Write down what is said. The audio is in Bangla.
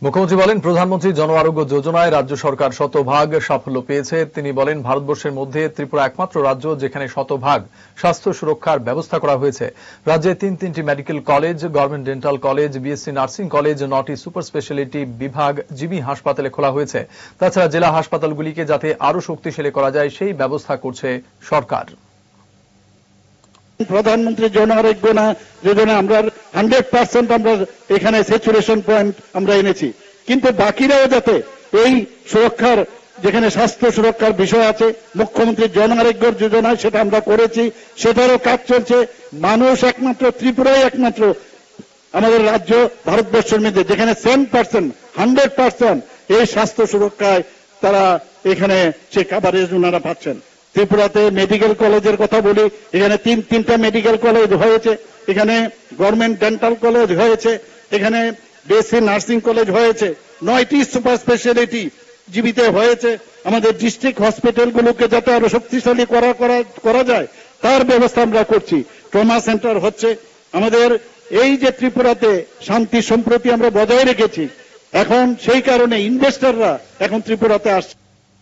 মুখ্যমন্ত্রী বলেন, প্রধানমন্ত্রী জন আরোগ্য যোজনায় রাজ্য সরকার শতভাগ সাফল্য পেয়েছে। তিনি বলেন, ভারতবর্ষের মধ্যে ত্রিপুরা একমাত্র রাজ্য যেখানে শতভাগ স্বাস্থ্য সুরক্ষার ব্যবস্থা করা হয়েছে। রাজ্যে তিনটি medical college, government dental college, BSc nursing college, 9টি সুপার স্পেশালিটি বিভাগ জিবি হাসপাতালে খোলা হয়েছে। তাছাড়া জেলা হাসপাতালগুলিকে যাতে আরো শক্তিশালী করা যায় সেই ব্যবস্থা করছে সরকার। প্রধানমন্ত্রী জন আরোগ্য যোজনা আমরা 100% আমরা এখানে স্যাচুরেশন পয়েন্ট আমরা এনেছি, কিন্তু বাকিরাও যাতে এই সুরক্ষার, যেখানে স্বাস্থ্য সুরক্ষার বিষয় আছে, মুখ্যমন্ত্রী জন আরোগ্য যোজনা সেটা আমরা করেছি, সেটারও কাজ চলছে। মানুষ একমাত্র ত্রিপুরাই একমাত্র আমাদের রাজ্য ভারতবর্ষের মধ্যে যেখানে 100% এই স্বাস্থ্য সুরক্ষায় তারা এখানে সে কাভারেজ ওনারা পাচ্ছেন। ত্রিপুরাতে মেডিকেল কলেজের কথা বলি, এখানে তিনটা মেডিকেল কলেজ হয়েছে, এখানে গভর্নমেন্ট ডেন্টাল কলেজ হয়েছে, এখানে বিএসসি নার্সিং কলেজ হয়েছে, 9টি সুপার স্পেশালিটি জীবিতে হয়েছে। আমাদের ডিস্ট্রিক্ট হসপিটালগুলোকে যাতে আরো শক্তিশালী করা যায় তার ব্যবস্থা আমরা করছি। ট্রমা সেন্টার হচ্ছে। আমাদের এই যে ত্রিপুরাতে শান্তি সম্প্রতি আমরা বজায় রেখেছি, এখন সেই কারণে ইনভেস্টররা এখন ত্রিপুরাতে আসছে।